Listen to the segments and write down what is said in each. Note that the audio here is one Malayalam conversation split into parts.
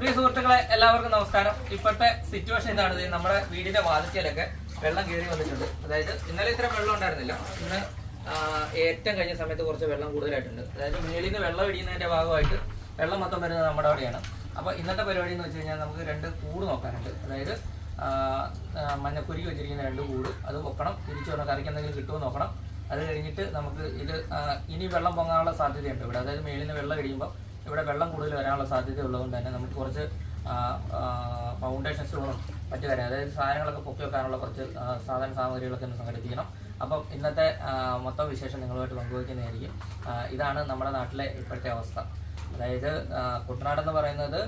പ്രിയ സുഹൃത്തുക്കളെ, എല്ലാവർക്കും നമസ്കാരം. ഇപ്പോഴത്തെ സിറ്റുവേഷൻ ഇതാണ്. നമ്മുടെ വീടിന്റെ വാതിക്കലൊക്കെ വെള്ളം കയറി വന്നിട്ടുണ്ട്. അതായത് ഇന്നലെ ഇത്ര വെള്ളം ഉണ്ടായിരുന്നില്ല. ഇന്ന് ഏറ്റവും കഴിഞ്ഞ സമയത്ത് കുറച്ച് വെള്ളം കൂടുതലായിട്ടുണ്ട്. അതായത് മേളിൽ നിന്ന് വെള്ളം ഇടിയുന്നതിന്റെ ഭാഗമായിട്ട് വെള്ളം മൊത്തം വരുന്നത് നമ്മുടെ അവിടെയാണ്. അപ്പോൾ ഇന്നത്തെ പരിപാടി എന്ന് വെച്ച് കഴിഞ്ഞാൽ നമുക്ക് 2 കൂട് നോക്കാനുണ്ട്. അതായത് മഞ്ഞക്കുരുക്കി വെച്ചിരിക്കുന്ന 2 കൂട് അത് പൊക്കണം, തിരിച്ചു വരണം, കറിക്ക് എന്തെങ്കിലും കിട്ടുമോ നോക്കണം. അത് കഴിഞ്ഞിട്ട് നമുക്ക് ഇത് ഇനി വെള്ളം പൊങ്ങാനുള്ള സാധ്യതയുണ്ട് ഇവിടെ. അതായത് മേളിൽ നിന്ന് വെള്ളം ഇടിയുമ്പോൾ ഇവിടെ വെള്ളം കൂടുതൽ വരാനുള്ള സാധ്യത ഉള്ളതുകൊണ്ട് തന്നെ നമുക്ക് കുറച്ച് ഫൗണ്ടേഷൻ സ്റ്റോണും മറ്റു കാര്യം, അതായത് സാധനങ്ങളൊക്കെ പൊക്കി വെക്കാനുള്ള കുറച്ച് സാമഗ്രികളൊക്കെ ഒന്ന് സംഘടിപ്പിക്കണം. അപ്പം ഇന്നത്തെ മൊത്തം വിശേഷം നിങ്ങളുമായിട്ട് പങ്കുവയ്ക്കുന്നതായിരിക്കും. ഇതാണ് നമ്മുടെ നാട്ടിലെ ഇപ്പോഴത്തെ അവസ്ഥ. അതായത് കുട്ടനാടെന്ന് പറയുന്നത്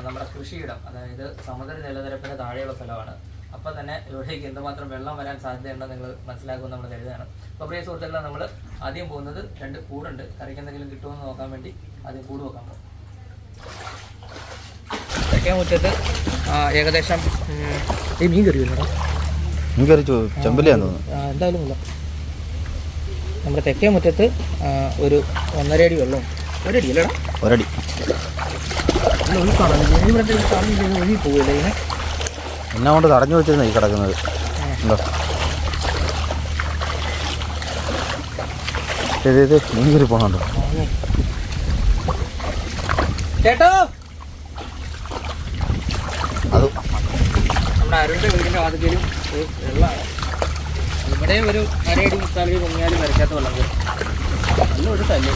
നമ്മുടെ കൃഷിയിടം, അതായത് സമുദ്ര ജലനിരപ്പിന് താഴെയുള്ള സ്ഥലമാണ്. അപ്പം തന്നെ ഇവിടേക്ക് എന്തുമാത്രം വെള്ളം വരാൻ സാധ്യതയുണ്ടെന്ന് നിങ്ങൾ മനസ്സിലാക്കുമെന്ന് നമ്മൾ കരുതാണ്. അപ്പോൾ പ്രിയ സുഹൃത്തുക്കളെ, നമ്മൾ ആദ്യം പോകുന്നത് 2 കൂടുണ്ട്. കറിക്ക് എന്തെങ്കിലും കിട്ടുമെന്ന് നോക്കാൻ വേണ്ടി ആദ്യം കൂട് വെക്കാൻ പോകും. തെക്കേ മുറ്റത്ത് ഏകദേശം ഈ മീൻ കറി വരുന്നുണ്ടോ? മീൻ കറി ചെമ്പലിയാന്ന് തോന്നുന്നു. എന്തായാലും ഇല്ല. നമ്മുടെ തെക്കേ മുറ്റത്ത് ഒരു 1.5 അടി വെള്ളം. 1 അടി അല്ലേടാ? 1 അടി ഒഴുക്കാണ്. ഒഴുകി പോവില്ല ഇതിനെ. എന്നെ കൊണ്ട് തടഞ്ഞു വെച്ചിരുന്ന ഈ കിടക്കുന്നത് ഉണ്ടോ? ഇത് മീൻ കറി പോകണുണ്ടോ ചേട്ടോ? അത് നമ്മുടെ അരുണിന്റെ വീടിന്റെ വാതിക്കലും വെള്ളമാണ്. ഇവിടെ ഒരു 1.5 അടി മുക്കാലി പൊങ്ങിയാലും വരയ്ക്കാത്ത വെള്ളം കയറും. നല്ല ഒഴുക്കല്ലേ?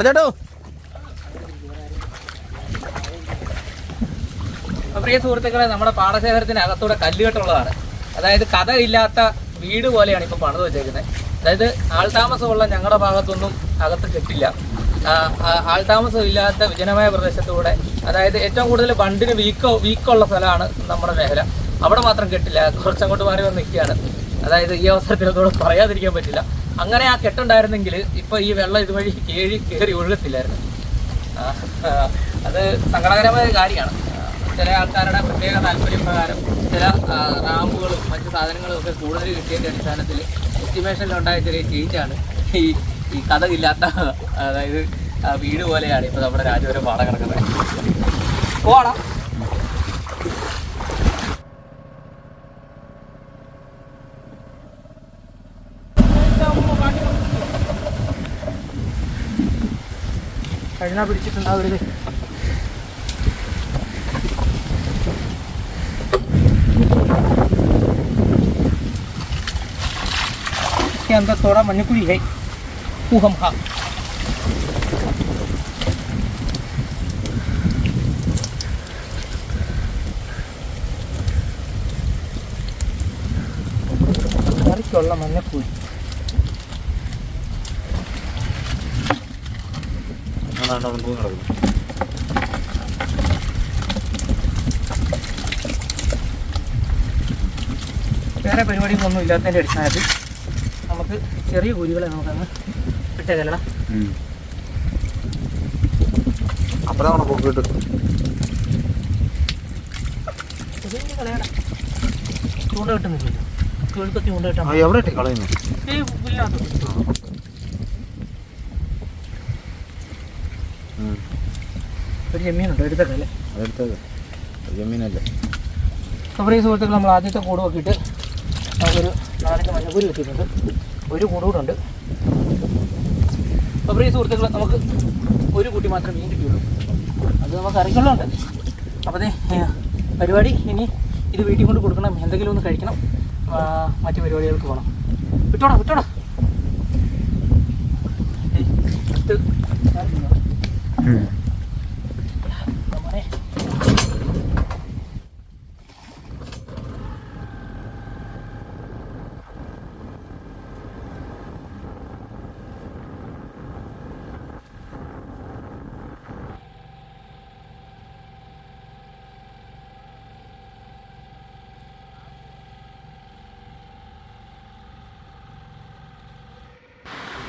ചേട്ടോ, പ്രിയ സുഹൃത്തുക്കളെ, നമ്മുടെ പാടശേഖരത്തിനകത്തൂടെ കല്ലുകെട്ടുള്ളതാണ്. അതായത് കഥയില്ലാത്ത വീട് പോലെയാണ് ഇപ്പം പണിത് വെച്ചേക്കുന്നത്. അതായത് ആൾതാമസമുള്ള ഞങ്ങളുടെ ഭാഗത്തൊന്നും അകത്ത് കെട്ടില്ല. ആൾതാമസം ഇല്ലാത്ത വിജനമായ പ്രദേശത്തൂടെ, അതായത് ഏറ്റവും കൂടുതൽ ബണ്ടിന് വീക്കമുള്ള സ്ഥലമാണ് നമ്മുടെ മേഖല. അവിടെ മാത്രം കെട്ടില്ല. കുറച്ചങ്ങോട്ട് മാറി വന്ന് നിൽക്കുകയാണ്. അതായത് ഈ അവസരത്തിൽ അതോടെ പറയാതിരിക്കാൻ പറ്റില്ല. അങ്ങനെ ആ കെട്ടുണ്ടായിരുന്നെങ്കിൽ ഇപ്പോൾ ഈ വെള്ളം ഇതുവഴി കയറി ഒഴുകത്തില്ലായിരുന്നു. അത് സങ്കടകരമായ കാര്യമാണ്. ചില ആൾക്കാരുടെ പ്രത്യേക താല്പര്യപ്രകാരം ചില റാമ്പുകളും മറ്റു സാധനങ്ങളും ഒക്കെ കൂടുതൽ കിട്ടിയതിൻ്റെ അടിസ്ഥാനത്തിൽ എസ്റ്റിമേഷനിലുണ്ടായ ചെറിയ ചേഞ്ചാണ് ഈ കഥയില്ലാത്ത, അതായത് വീട് പോലെയാണ് ഇപ്പോൾ നമ്മുടെ രാജപുരം പാടം കിടക്കുന്നത്. പോവാണോ? കഴിഞ്ഞാൽ പിടിച്ചിട്ടുണ്ടാവരുത്. अंदर थोड़ा मणिपुरी है ऊहम കറിക്കുള്ള മഞ്ഞപ്പൂരി. വേറെ പരിപാടികളൊന്നും ഇല്ലാത്തതിൻ്റെ അടിസ്ഥാനത്തിൽ നമുക്ക് ചെറിയ കുരികളെ നമുക്കങ്ങ് ഇട്ടേക്കല്ലടാ. അപ്പഴാണ് പോക്കിട്ട് കളയടാ. ചൂണ്ട കിട്ടുന്നില്ലല്ലോ. ചുഴുക്കത്തി ചൂണ്ട കിട്ടാൻ എവിടെ കളയുന്നു? ഒരു ചെമ്മീനുണ്ടോ? എടുത്തേക്കല്ലേ? അതെടുത്തത് ചെമ്മീനല്ലേ? അപ്പോൾ ഈ സുഹൃത്തുക്കൾ, നമ്മൾ ആദ്യത്തെ കൂട് നോക്കിയിട്ട് നമുക്കൊരു 4 മഞ്ഞക്കുരി വെച്ചിട്ടുണ്ട്. ഒരു കൂടുണ്ട്. അപ്പോൾ ഈ സുഹൃത്തുക്കൾ, നമുക്ക് ഒരു കുട്ടി മാത്രമേ മീൻ കിട്ടിയുള്ളൂ. അത് നമുക്ക് അറിയിക്കുന്നുണ്ട്. അപ്പോൾ അതേ പരിപാടി ഇനി ഇത് വീട്ടിൽ കൊണ്ട് കൊടുക്കണം, എന്തെങ്കിലും ഒന്ന് കഴിക്കണം, മറ്റു പരിപാടികൾക്ക് പോകണം. വിട്ടോടാ.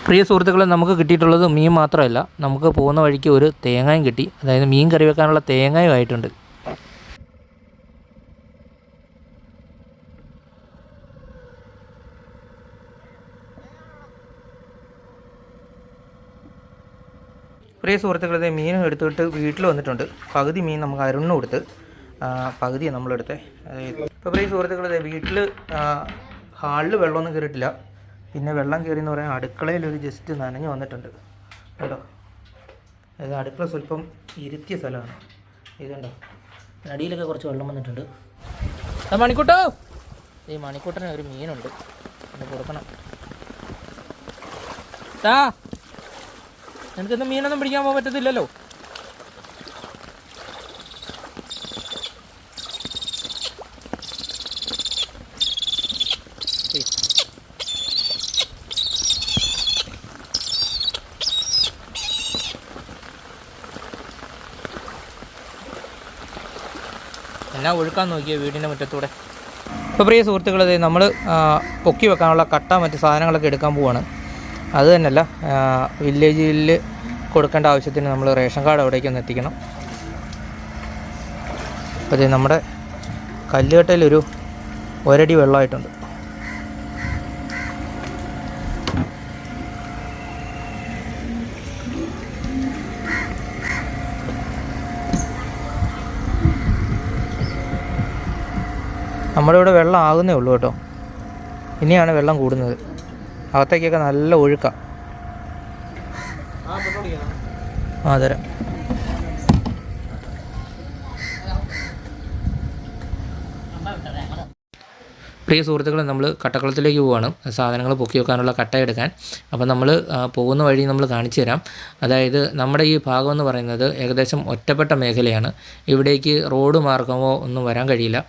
പ്രിയ സുഹൃത്തുക്കളെ, നമുക്ക് കിട്ടിയിട്ടുള്ളത് മീൻ മാത്രമല്ല, നമുക്ക് പോകുന്ന വഴിക്ക് ഒരു തേങ്ങയും കിട്ടി. അതായത് മീൻ കറി വെക്കാനുള്ള തേങ്ങയും ആയിട്ടുണ്ട്. പ്രിയ സുഹൃത്തുക്കളെ, മീൻ എടുത്തിട്ട് വീട്ടിൽ വന്നിട്ടുണ്ട്. പകുതി മീൻ നമുക്ക് അരുണിന് കൊടുത്ത്, പകുതിയാണ് നമ്മളെടുത്തത്. അതായത് ഇപ്പോൾ പ്രിയ സുഹൃത്തുക്കളെ, വീട്ടിൽ ഹാളിൽ വെള്ളമൊന്നും കയറിയിട്ടില്ല. പിന്നെ വെള്ളം കയറിയെന്ന് പറയാൻ അടുക്കളയിലൊരു ജസ്റ്റ് നനഞ്ഞ് വന്നിട്ടുണ്ട് കേട്ടോ. അതായത് അടുക്കള സ്വല്പം ഇരുത്തിയ സ്ഥലമാണ്. ഇതുണ്ടോ, അടിയിലൊക്കെ കുറച്ച് വെള്ളം വന്നിട്ടുണ്ട്. മണിക്കൂട്ടോ, ഈ മണിക്കൂട്ടന് ഒരു മീനുണ്ട്, അത് കൊടുക്കണം. എനിക്കിന്ന് മീനൊന്നും പിടിക്കാൻ പോകാൻ പറ്റത്തില്ലല്ലോ. എന്നാ ഒഴുക്കാൻ നോക്കിയ വീടിൻ്റെ മുറ്റത്തൂടെ. ഇപ്പോൾ പ്രിയ സുഹൃത്തുക്കളെ, നമ്മൾ പൊക്കി വെക്കാനുള്ള കട്ട മറ്റ് സാധനങ്ങളൊക്കെ എടുക്കാൻ പോവാണ്. അത് തന്നെയല്ല, വില്ലേജിൽ കൊടുക്കേണ്ട ആവശ്യത്തിന് നമ്മൾ റേഷൻ കാർഡ് അവിടേക്കൊന്ന് എത്തിക്കണം. അപ്പോൾ ഇത് നമ്മുടെ കല്ലുകെട്ടയിലൊരു ഒരടി വെള്ളമായിട്ടുണ്ട്. നമ്മുടെ ഇവിടെ വെള്ളം ആകുന്നേ ഉള്ളൂ കേട്ടോ. ഇനിയാണ് വെള്ളം കൂടുന്നത്. അകത്തേക്കൊക്കെ നല്ല ഒഴുക്കാണ്. തരാം. പ്രിയ സുഹൃത്തുക്കളെ, നമ്മൾ കട്ടക്കുളത്തിലേക്ക് പോവുകയാണ് സാധനങ്ങൾ പൊക്കി വെക്കാനുള്ള കട്ട എടുക്കാൻ. അപ്പോൾ നമ്മൾ പോകുന്ന വഴി നമ്മൾ കാണിച്ചു തരാം. അതായത് നമ്മുടെ ഈ ഭാഗം എന്ന് പറയുന്നത് ഏകദേശം ഒറ്റപ്പെട്ട മേഖലയാണ്. ഇവിടേക്ക് റോഡ് മാർഗമോ ഒന്നും വരാൻ കഴിയില്ല.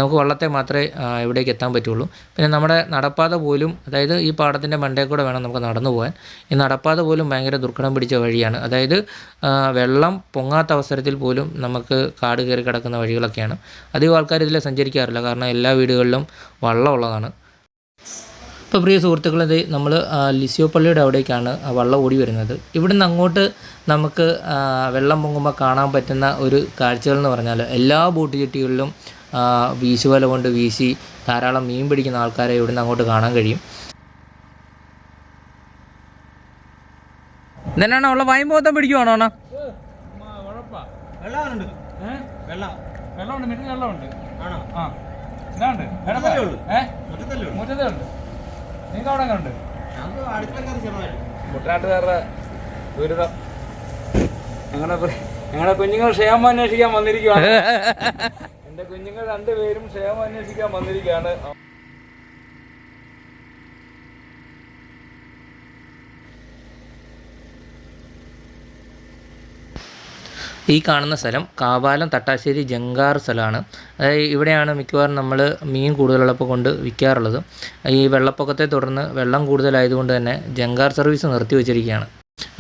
നമുക്ക് വള്ളത്തെ മാത്രമേ ഇവിടേക്ക് എത്താൻ പറ്റുള്ളൂ. പിന്നെ നമ്മുടെ നടപ്പാത പോലും, അതായത് ഈ പാടത്തിൻ്റെ മണ്ടേ കൂടെ വേണം നമുക്ക് നടന്നു പോകാൻ. ഈ നടപ്പാത പോലും ഭയങ്കര ദുർഘടം പിടിച്ച വഴിയാണ്. അതായത് വെള്ളം പൊങ്ങാത്ത അവസരത്തിൽ പോലും നമുക്ക് കാട് കയറി കിടക്കുന്ന വഴികളൊക്കെയാണ്. അധികം ആൾക്കാർ ഇതിൽ സഞ്ചരിക്കാറില്ല, കാരണം എല്ലാ വീടുകളിലും വള്ളമുള്ളതാണ്. ഇപ്പോൾ പ്രിയ സുഹൃത്തുക്കളത് നമ്മൾ ലിസിയോ പള്ളിയുടെ അവിടേക്കാണ് വള്ളം ഓടി വരുന്നത്. ഇവിടുന്ന് അങ്ങോട്ട് നമുക്ക് വെള്ളം പൊങ്ങുമ്പോൾ കാണാൻ പറ്റുന്ന ഒരു കാഴ്ചകൾ എന്ന് പറഞ്ഞാൽ എല്ലാ ബോട്ട് ജെട്ടികളിലും വീശുവല കൊണ്ട് വീശി ധാരാളം മീൻ പിടിക്കുന്ന ആൾക്കാരെ ഇവിടുന്ന് അങ്ങോട്ട് കാണാൻ കഴിയും. ഇതന്നെയാണോ ഉള്ള വായും പോകത്താൻ പിടിക്കുവാണോ? മുട്ടനാട്ടുകാരുടെ ദുരിതം ഞങ്ങളുടെ കുഞ്ഞുങ്ങൾ ക്ഷേമം അന്വേഷിക്കാൻ വന്നിരിക്കുകയാണ്. എന്റെ കുഞ്ഞുങ്ങൾ രണ്ടുപേരും ക്ഷേമം അന്വേഷിക്കാൻ വന്നിരിക്കുകയാണ്. ഈ കാണുന്ന സ്ഥലം കാവാലം തട്ടാശ്ശേരി ജങ്കാർ സ്ഥലമാണ്. അതായത് ഇവിടെയാണ് മിക്കവാറും നമ്മൾ മീൻ കൂടുതലുള്ളപ്പോൾ കൊണ്ട് വിൽക്കാറുള്ളത്. ഈ വെള്ളപ്പൊക്കത്തെ തുടർന്ന് വെള്ളം കൂടുതലായതുകൊണ്ട് തന്നെ ജങ്കാർ സർവീസ് നിർത്തി വച്ചിരിക്കുകയാണ്.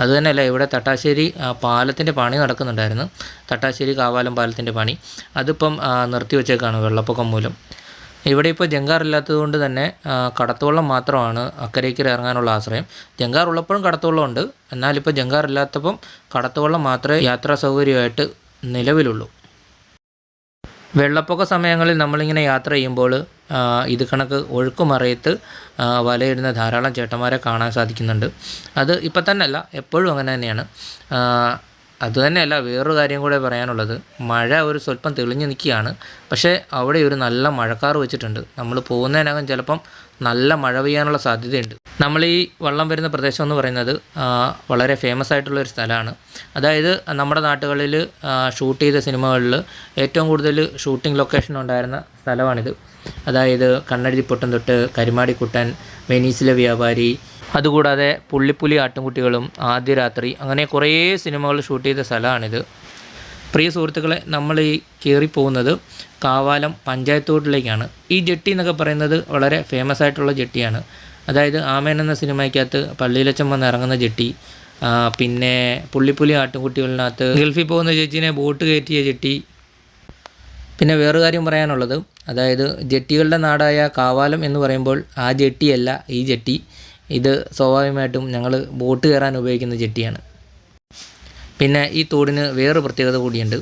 അതുതന്നെയല്ല, ഇവിടെ തട്ടാശ്ശേരി പാലത്തിൻ്റെ പണി നടക്കുന്നുണ്ടായിരുന്നു. തട്ടാശ്ശേരി കാവാലം പാലത്തിൻ്റെ പണി അതിപ്പം നിർത്തി വച്ചേക്കാണ് വെള്ളപ്പൊക്കം മൂലം. ഇവിടെ ഇപ്പോൾ ജങ്കാർ ഇല്ലാത്തതുകൊണ്ട് തന്നെ കടത്തുവള്ളം മാത്രമാണ് അക്കരയ്ക്ക് ഇറങ്ങാനുള്ള ആശ്രയം. ജങ്കാർ ഉള്ളപ്പോഴും കടത്തുവള്ളം ഉണ്ട്, എന്നാലിപ്പോൾ ജങ്കാർ ഇല്ലാത്തപ്പം കടത്തുവള്ളം മാത്രമേ യാത്രാ സൗകര്യമായിട്ട് നിലവിലുള്ളൂ. വെള്ളപ്പൊക്ക സമയങ്ങളിൽ നമ്മളിങ്ങനെ യാത്ര ചെയ്യുമ്പോൾ ഇത് കണക്ക് ഒഴുക്കുമറയത്ത് വലയിടുന്ന ധാരാളം ചേട്ടന്മാരെ കാണാൻ സാധിക്കുന്നുണ്ട്. അത് ഇപ്പം തന്നെ അല്ല, എപ്പോഴും അങ്ങനെ തന്നെയാണ്. അതുതന്നെയല്ല, വേറൊരു കാര്യം കൂടെ പറയാനുള്ളത്, മഴ ഒരു സ്വല്പം തെളിഞ്ഞു നിൽക്കുകയാണ്. പക്ഷേ അവിടെ ഒരു നല്ല മഴക്കാറ് വെച്ചിട്ടുണ്ട്. നമ്മൾ പോകുന്നതിനകം ചിലപ്പം നല്ല മഴ പെയ്യാനുള്ള സാധ്യതയുണ്ട്. നമ്മൾ ഈ വള്ളം വരുന്ന പ്രദേശം എന്ന് പറയുന്നത് വളരെ ഫേമസ് ആയിട്ടുള്ളൊരു സ്ഥലമാണ്. അതായത് നമ്മുടെ നാട്ടുകളിൽ ഷൂട്ട് ചെയ്ത സിനിമകളിൽ ഏറ്റവും കൂടുതൽ ഷൂട്ടിംഗ് ലൊക്കേഷൻ ഉണ്ടായിരുന്ന സ്ഥലമാണിത്. അതായത് കണ്ണഴുതിപ്പൊട്ടൻ തൊട്ട് കരിമാടിക്കുട്ടൻ, വെനീസിലെ വ്യാപാരി, അതുകൂടാതെ പുള്ളിപ്പുലി ആട്ടുംകുട്ടികളും, ആദ്യ രാത്രി, അങ്ങനെ കുറേ സിനിമകൾ ഷൂട്ട് ചെയ്ത സ്ഥലമാണിത്. പ്രിയ സുഹൃത്തുക്കളെ, നമ്മൾ ഈ കയറിപ്പോകുന്നത് കാവാലം പഞ്ചായത്ത് റോഡിലേക്കാണ്. ഈ ജെട്ടി എന്നൊക്കെ പറയുന്നത് വളരെ ഫേമസ് ആയിട്ടുള്ള ജെട്ടിയാണ്. അതായത് ആമേൻ എന്ന സിനിമയ്ക്കകത്ത് പള്ളിയിലച്ചൻ വന്ന് ഇറങ്ങുന്ന ജെട്ടി, പിന്നെ പുള്ളിപ്പുലി ആട്ടുംകുട്ടികളിനകത്ത് ഗൾഫിൽ പോകുന്ന ചേച്ചീനെ ബോട്ട് കയറ്റിയ ജെട്ടി. പിന്നെ വേറൊരു കാര്യം പറയാനുള്ളത്, അതായത് ജെട്ടികളുടെ നാടായ കാവാലം എന്ന് പറയുമ്പോൾ ആ ജെട്ടിയല്ല ഈ ജെട്ടി. ഇത് സ്വാഭാവികമായിട്ടും ഞങ്ങൾ ബോട്ട് കയറാൻ ഉപയോഗിക്കുന്ന ജെട്ടിയാണ്. പിന്നെ ഈ തോടിന് വേറൊരു പ്രത്യേകത കൂടിയുണ്ട്.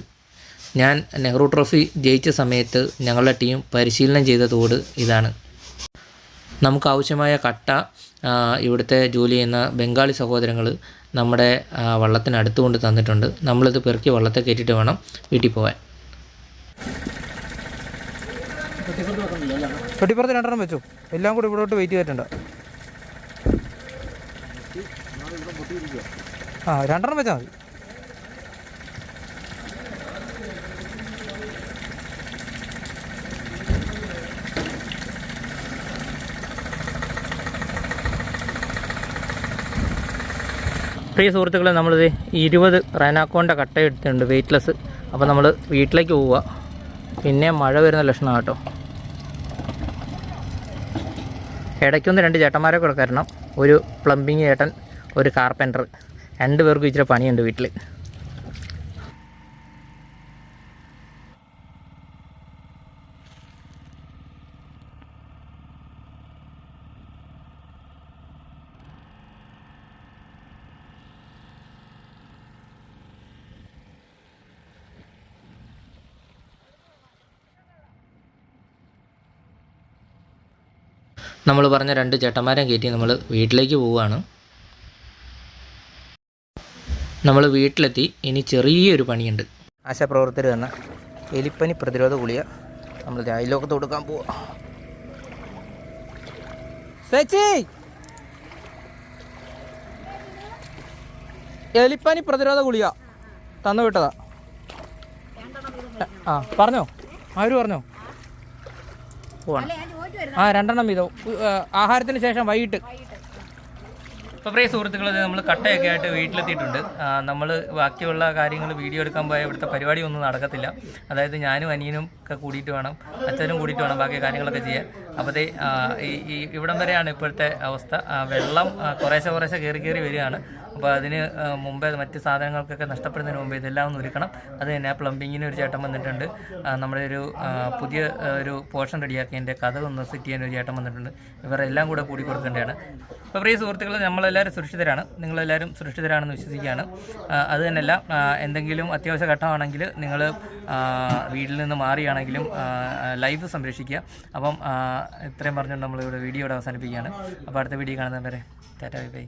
ഞാൻ നെഹ്റു ട്രോഫി ജയിച്ച സമയത്ത് ഞങ്ങളുടെ ടീം പരിശീലനം ചെയ്ത തോട് ഇതാണ്. നമുക്കാവശ്യമായ കട്ട ഇവിടുത്തെ ജോലി ചെയ്യുന്ന ബംഗാളി സഹോദരങ്ങൾ നമ്മുടെ വള്ളത്തിനടുത്ത് കൊണ്ട് തന്നിട്ടുണ്ട്. നമ്മളിത് പെറുക്കി വള്ളത്തെ കയറ്റിയിട്ട് വേണം വീട്ടിൽ പോകാൻ. വെട്ടിപ്പുറത്ത് 2 വെച്ചു. എല്ലാം കൂടി ഇവിടോട്ട് വെയിറ്റ് ചെയ്തിട്ടുണ്ട്. 2 വെച്ചാൽ മതി. പ്രിയ സുഹൃത്തുക്കളെ, നമ്മളിത് 20 റൈനാക്കോണ്ട കട്ട എടുത്തിട്ടുണ്ട് വെയ്റ്റ്ലെസ്. അപ്പോൾ നമ്മൾ വീട്ടിലേക്ക് പോവുക. പിന്നെ മഴ വരുന്ന ലക്ഷണമാണ് കേട്ടോ. ഇടയ്ക്കൊന്ന് 2 ചേട്ടന്മാരെ കൂടെ കയറണം. ഒരു പ്ലംബിങ് ചേട്ടൻ, ഒരു കാർപ്പൻറ്റർ. 2 പേർക്കും ഇച്ചിരി പണിയുണ്ട് വീട്ടിൽ. നമ്മൾ പറഞ്ഞ 2 ചേട്ടന്മാരെ കയറ്റി നമ്മൾ വീട്ടിലേക്ക് പോവുകയാണ്. നമ്മൾ വീട്ടിലെത്തി. ഇനി ചെറിയൊരു പണിയുണ്ട്. ആശാപ്രവർത്തകർ തന്ന എലിപ്പനി പ്രതിരോധ ഗുളിക നമ്മൾ അയലോക്കത്ത് കൊടുക്കാൻ പോവാ. ചേച്ചി, എലിപ്പനി പ്രതിരോധ ഗുളിക തന്നു വിട്ടതാ. പറഞ്ഞോ, ആര് പറഞ്ഞോ? പോവാണ്. 2 വീതം ആഹാരത്തിന് ശേഷം വൈകിട്ട്. അപ്പോൾ പ്രിയ സുഹൃത്തുക്കൾ, നമ്മൾ കട്ടയൊക്കെ ആയിട്ട് വീട്ടിലെത്തിയിട്ടുണ്ട്. നമ്മൾ ബാക്കിയുള്ള കാര്യങ്ങൾ വീഡിയോ എടുക്കാൻ പോയാൽ ഇവിടുത്തെ പരിപാടി ഒന്നും നടക്കത്തില്ല. അതായത് ഞാനും അനിയനും ഒക്കെ കൂടിയിട്ട് വേണം, അച്ഛനും കൂടിയിട്ട് വേണം ബാക്കി കാര്യങ്ങളൊക്കെ ചെയ്യാൻ. അപ്പോഴത്തെ ഈ ഇവിടം വരെയാണ് ഇപ്പോഴത്തെ അവസ്ഥ. വെള്ളം കുറേശ്ശെ കയറി വരികയാണ്. അപ്പോൾ അതിന് മുമ്പേ മറ്റ് സാധനങ്ങൾക്കൊക്കെ നഷ്ടപ്പെടുന്നതിന് മുമ്പ് ഇതെല്ലാം ഒന്ന് ഒരുക്കണം. അത് തന്നെ പ്ലംബിങ്ങിന് ഒരു ചേട്ടൻ വന്നിട്ടുണ്ട്. നമ്മുടെ ഒരു പുതിയ ഒരു പോർഷൻ റെഡിയാക്കിയതിൻ്റെ കഥ ഒന്ന് സെറ്റ് ചെയ്യാൻ ഒരു ചേട്ടൻ വന്നിട്ടുണ്ട്. ഇവരെല്ലാം കൂടെ കൂടി കൊടുക്കേണ്ടതാണ്. അപ്പോൾ പ്രിയ സുഹൃത്തുക്കൾ, നമ്മളെല്ലാവരും സുരക്ഷിതരാണ്. നിങ്ങളെല്ലാവരും സുരക്ഷിതരാണെന്ന് വിശ്വസിക്കുകയാണ്. അത് തന്നെയല്ല, എന്തെങ്കിലും അത്യാവശ്യ ഘട്ടമാണെങ്കിൽ നിങ്ങൾ വീട്ടിൽ നിന്ന് മാറിയാണെങ്കിലും ലൈഫ് സംരക്ഷിക്കുക. അപ്പം ഇത്രയും പറഞ്ഞുകൊണ്ട് നമ്മളിവിടെ വീഡിയോ അവസാനിപ്പിക്കുകയാണ്. അപ്പോൾ അടുത്ത വീഡിയോ കാണുന്നവരെ ടാറ്റാ ബൈ ബൈ.